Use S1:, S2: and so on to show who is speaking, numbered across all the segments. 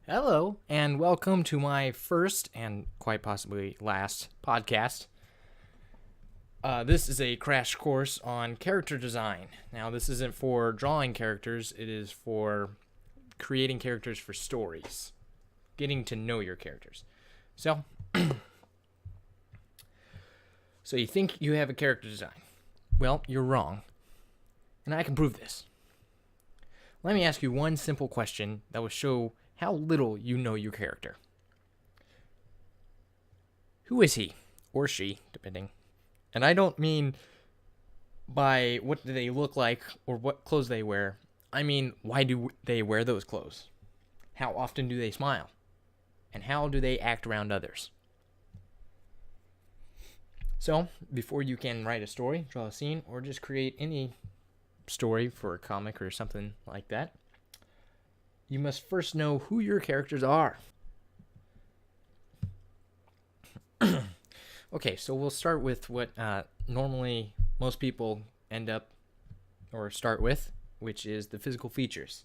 S1: Hello, and welcome to my first and quite possibly last podcast. This is a crash course on character design. Now, this isn't for drawing characters, it is for creating characters for stories, getting to know your characters. So, so you think you have a character design. Well, you're wrong, and I can prove this. Let me ask you one simple question that will show how little you know your character. Who is he? Or she, depending. And I don't mean by what do they look like or what clothes they wear. I mean, why do they wear those clothes? How often do they smile? And how do they act around others? So, before you can write a story, draw a scene, or just create any story for a comic or something like that, you must first know who your characters are. Okay, so we'll start with what normally most people end up or start with, which is the physical features.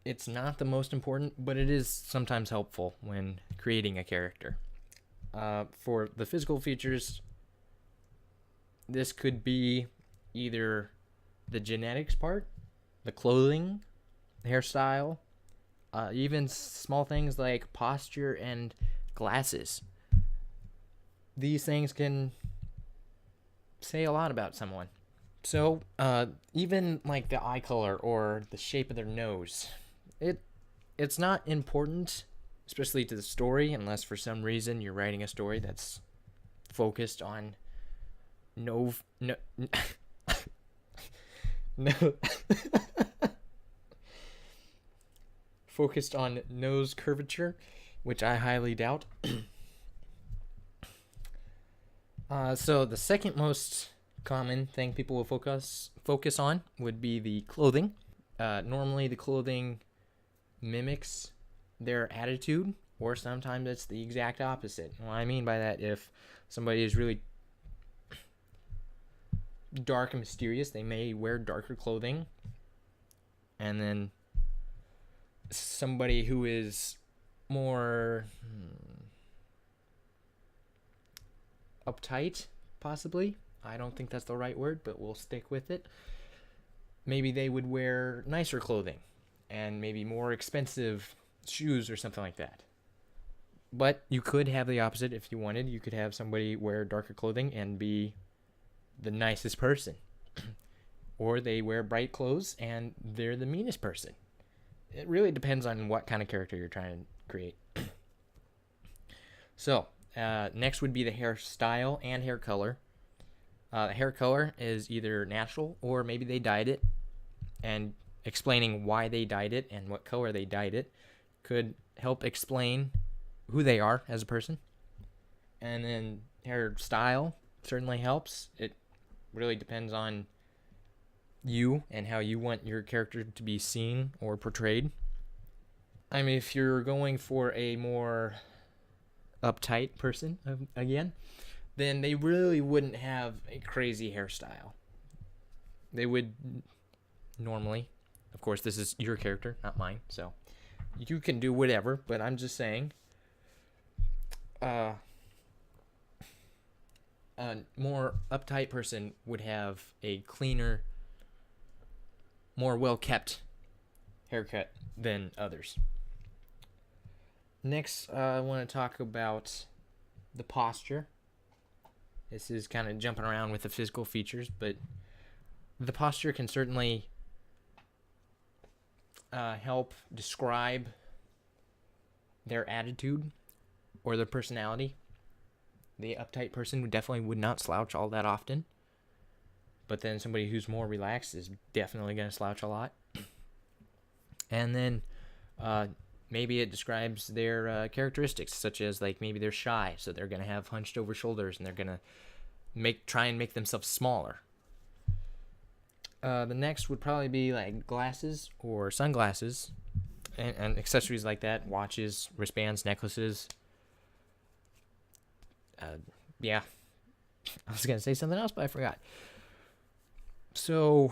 S1: It's not the most important, but it is sometimes helpful when creating a character. For the physical features, this could be either the genetics part, the clothing, hairstyle, even small things like posture and glasses. These things can say a lot about someone. So, even like the eye color or the shape of their nose, it's not important, especially to the story, unless for some reason you're writing a story that's focused on no focused on nose curvature, which I highly doubt. So the second most common thing people will focus on would be the clothing. Normally, the clothing mimics their attitude, or sometimes it's the exact opposite. What I mean by that, if somebody is really dark and mysterious, they may wear darker clothing, and then somebody who is more uptight, possibly. I don't think that's the right word, but we'll stick with it. Maybe they would wear nicer clothing and maybe more expensive shoes or something like that. But you could have the opposite if you wanted. You could have somebody wear darker clothing and be the nicest person. Or they wear bright clothes and they're the meanest person. It really depends on what kind of character you're trying to create. So, next would be the hairstyle and hair color. The hair color is either natural or maybe they dyed it, and explaining why they dyed it and what color they dyed it could help explain who they are as a person. And then hairstyle certainly helps. It really depends on you and how you want your character to be seen or portrayed. I mean, if you're going for a more uptight person, again, then they really wouldn't have a crazy hairstyle. They would normally, of course, this is your character, not mine, so you can do whatever, but I'm just saying, a more uptight person would have a cleaner, more well-kept haircut than others. Next, I want to talk about the posture. This is kind of jumping around with the physical features, but the posture can certainly help describe their attitude or their personality. The uptight person definitely would not slouch all that often, but then somebody who's more relaxed is definitely going to slouch a lot. And then maybe it describes their characteristics, such as like maybe they're shy, so they're going to have hunched over shoulders and they're going to try and make themselves smaller. The next would probably be like glasses or sunglasses and accessories like that, watches, wristbands, necklaces. Yeah, I was going to say something else, but I forgot. So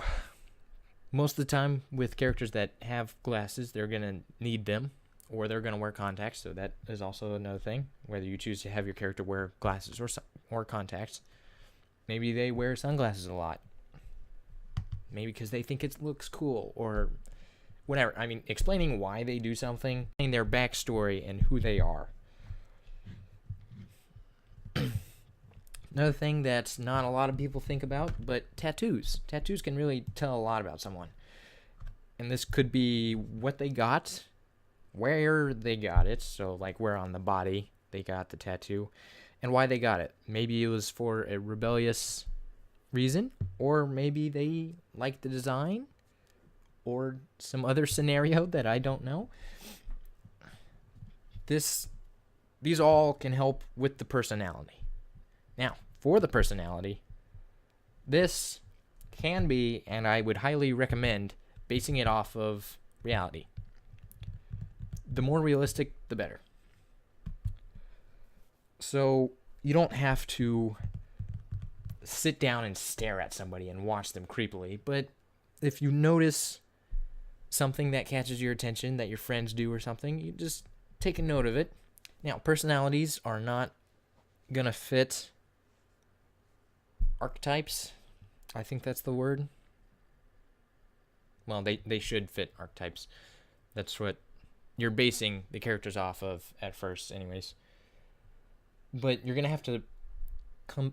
S1: Most of the time with characters that have glasses, they're going to need them or they're going to wear contacts. So that is also another thing, whether you choose to have your character wear glasses or contacts. Maybe they wear sunglasses a lot. Maybe because they think it looks cool or whatever. I mean, explaining why they do something, their backstory and who they are. Another thing that not a lot of people think about, but tattoos. Tattoos can really tell a lot about someone. And this could be what they got, where they got it, so like where on the body they got the tattoo, and why they got it. Maybe it was for a rebellious reason, or maybe they liked the design, or some other scenario that I don't know. These all can help with the personality. Now, for the personality, this can be, and I would highly recommend, basing it off of reality. The more realistic, the better. So you don't have to sit down and stare at somebody and watch them creepily, but if you notice something that catches your attention that your friends do or something, you just take a note of it. Now, personalities are not going to fit archetypes. I think that's the word. Well, they should fit archetypes. That's what you're basing the characters off of at first anyways. But you're going to have to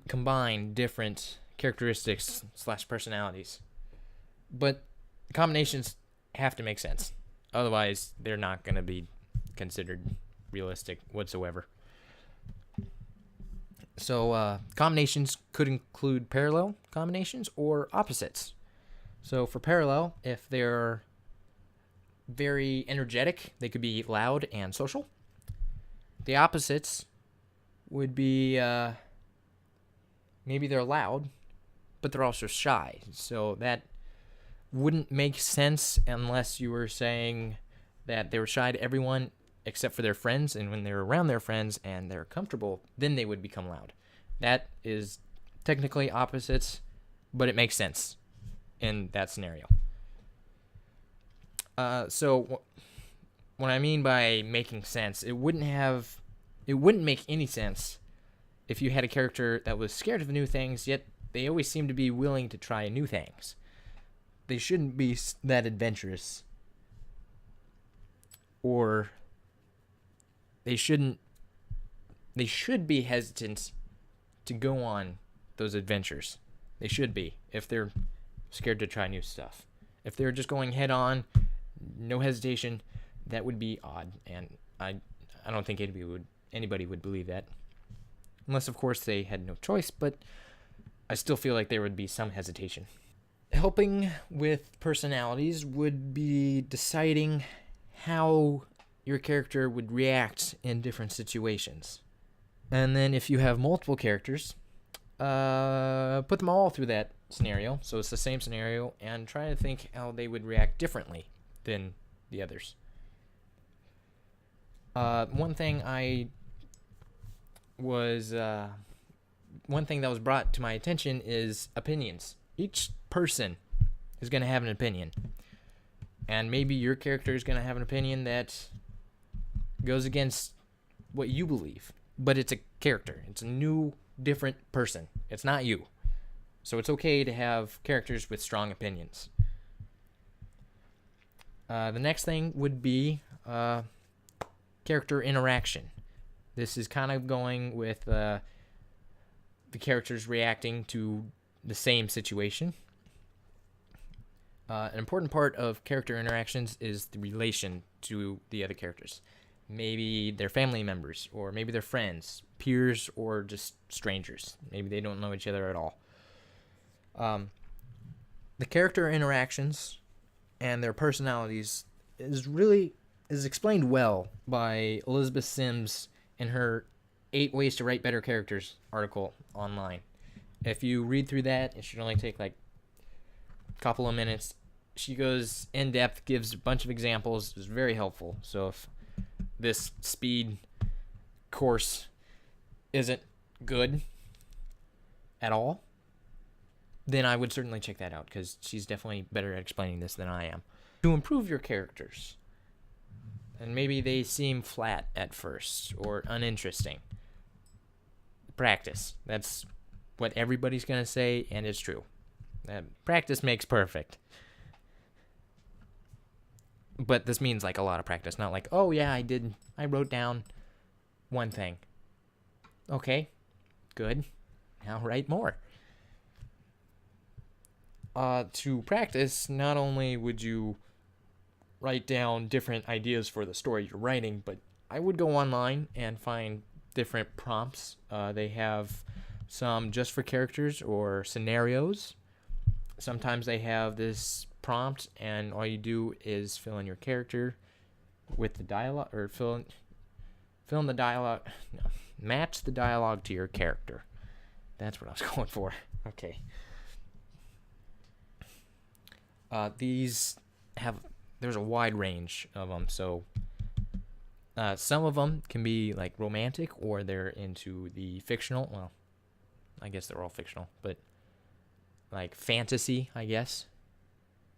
S1: combine different characteristics / personalities. But combinations have to make sense. Otherwise, they're not going to be considered realistic whatsoever. So combinations could include parallel combinations or opposites. So for parallel, if they're very energetic, they could be loud and social. The opposites would be maybe they're loud, but they're also shy. So that wouldn't make sense unless you were saying that they were shy to everyone except for their friends, and when they're around their friends and they're comfortable, then they would become loud. That is technically opposites, but it makes sense in that scenario. So what I mean by making sense, it wouldn't make any sense if you had a character that was scared of new things, yet they always seem to be willing to try new things. They shouldn't be that adventurous, or they should be hesitant to go on those adventures. They should be, if they're scared to try new stuff. If they're just going head on, no hesitation, that would be odd, and I don't think anybody would believe that. Unless, of course, they had no choice, but I still feel like there would be some hesitation. Helping with personalities would be deciding how your character would react in different situations. And then if you have multiple characters, put them all through that scenario. So it's the same scenario, and try to think how they would react differently than the others. One thing that was brought to my attention is opinions. Each person is going to have an opinion. And maybe your character is going to have an opinion that goes against what you believe. But it's a character. It's a new, different person. It's not you. So it's okay to have characters with strong opinions. The next thing would be character interaction. This is kind of going with the characters reacting to the same situation. An important part of character interactions is the relation to the other characters. Maybe they're family members, or maybe they're friends, peers, or just strangers. Maybe they don't know each other at all. The character interactions and their personalities is explained well by Elizabeth Sims in her 8 Ways to Write Better Characters article online. If you read through that, it should only take like a couple of minutes. She goes in depth, gives a bunch of examples. It's very helpful. So if this speed course isn't good at all, then I would certainly check that out, because she's definitely better at explaining this than I am. To improve your characters, and maybe they seem flat at first or uninteresting, practice. That's what everybody's going to say, and it's true. Practice makes perfect. But this means like a lot of practice, not like, oh yeah, I wrote down one thing. Okay, good. Now write more. To practice, not only would you write down different ideas for the story you're writing, but I would go online and find different prompts. They have some just for characters or scenarios. Sometimes they have this prompt, and all you do is fill in your character with the dialogue, or fill in the dialogue. No, match the dialogue to your character. That's what I was going for. Okay. There's a wide range of them. So some of them can be like romantic, or they're into the fictional. Well, I guess they're all fictional, but like fantasy, I guess.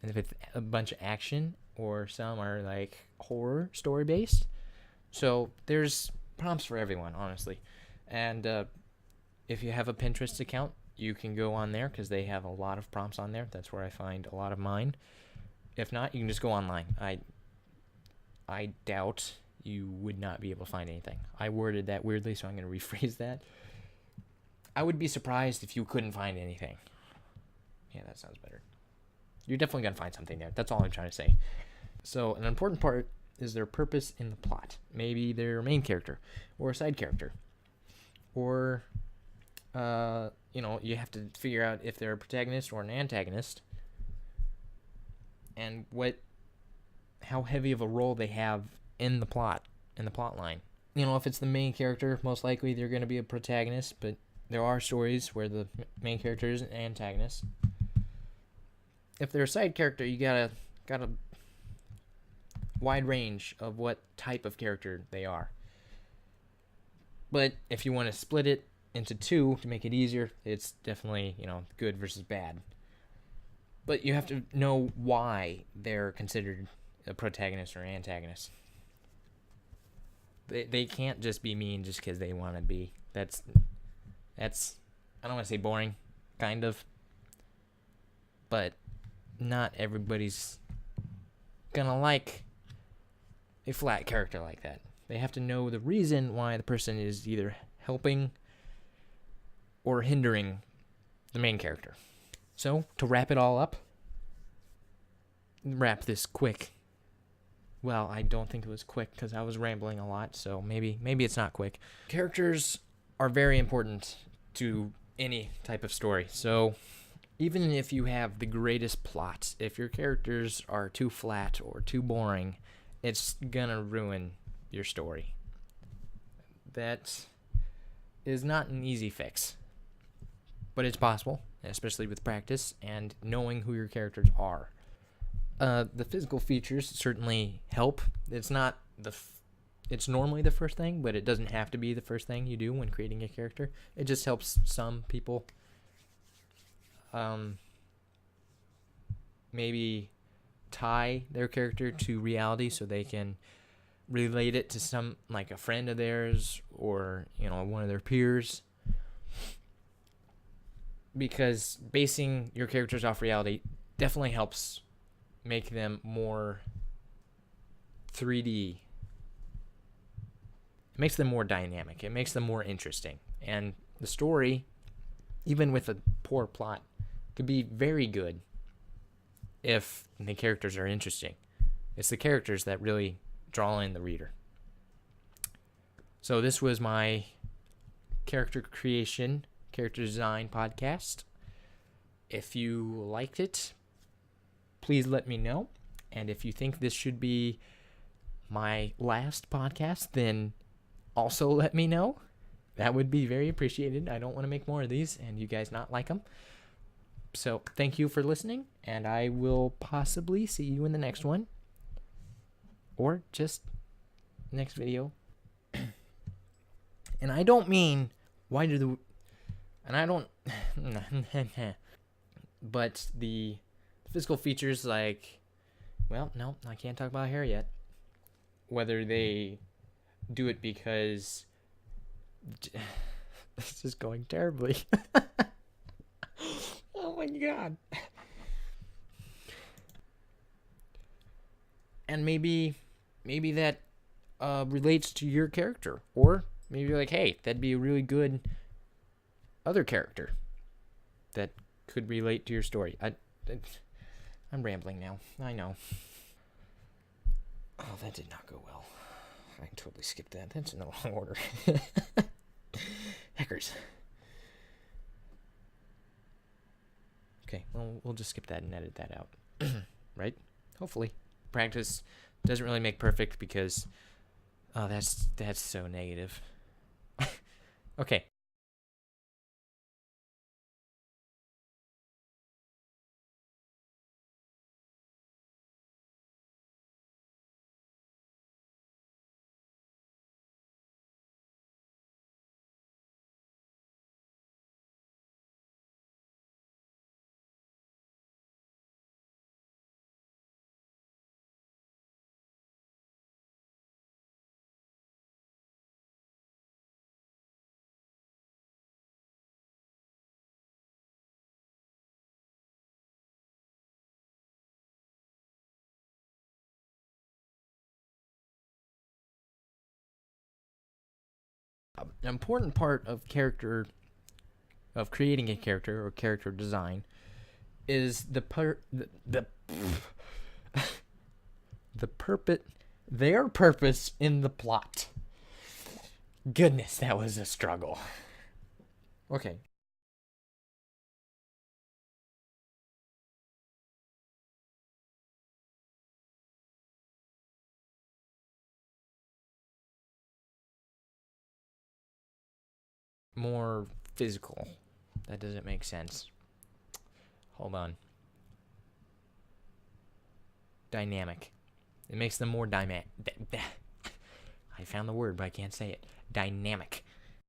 S1: And if it's a bunch of action, or some are like horror story based. So there's prompts for everyone, honestly. And if you have a Pinterest account, you can go on there, because they have a lot of prompts on there. That's where I find a lot of mine. If not, you can just go online. I doubt you would not be able to find anything. I worded that weirdly, so I'm going to rephrase that. I would be surprised if you couldn't find anything. Yeah, that sounds better. You're definitely going to find something there. That's all I'm trying to say. So an important part is their purpose in the plot. Maybe their main character or a side character. Or, you have to figure out if they're a protagonist or an antagonist. And how heavy of a role they have in the plot line. If it's the main character, most likely they're going to be a protagonist, but there are stories where the main character is an antagonist. If they're a side character, you got a wide range of what type of character they are. But if you want to split it into two to make it easier, it's definitely, good versus bad. But you have to know why they're considered a protagonist or antagonist. They can't just be mean just because they want to be. That's I don't want to say boring, kind of. But not everybody's gonna like a flat character like that. They have to know the reason why the person is either helping or hindering the main character. So, to wrap it all up, wrap this quick. Well, I don't think it was quick because I was rambling a lot, so maybe it's not quick. Characters are very important to any type of story. So, even if you have the greatest plot, if your characters are too flat or too boring, it's gonna ruin your story. That is not an easy fix, but it's possible, especially with practice and knowing who your characters are. The physical features certainly help. It's not it's normally the first thing, but it doesn't have to be the first thing you do when creating a character. It just helps some people maybe tie their character to reality so they can relate it to some, like a friend of theirs or, one of their peers. Because basing your characters off reality definitely helps make them more 3D. It makes them more dynamic. It makes them more interesting. And the story, even with a poor plot, could be very good if the characters are interesting. It's the characters that really draw in the reader. So this was my character design podcast. If you liked it, please let me know. And if you think this should be my last podcast, then also let me know. That would be very appreciated. I don't want to make more of these and you guys not like them. So thank you for listening, and I will possibly see you in the next one. Or just next video. And I don't mean, why do the... And I don't... But the physical features, like, well, no, I can't talk about hair yet. Whether they do it because this is going terribly. Oh my god. And maybe that relates to your character, or maybe you're like, hey, that'd be a really good other character that could relate to your story. I'm rambling now. I know. Oh, that did not go well. I totally skipped that. That's in the wrong order. Heckers. Okay, well, we'll just skip that and edit that out. Right? Hopefully. Practice doesn't really make perfect because... Oh, that's so negative. Okay. An important part of creating a character or character design is the purpose, their purpose in the plot. Goodness, that was a struggle. Okay. More physical. That doesn't make sense. Hold on. Dynamic. It makes them more I found the word, but I can't say it. Dynamic.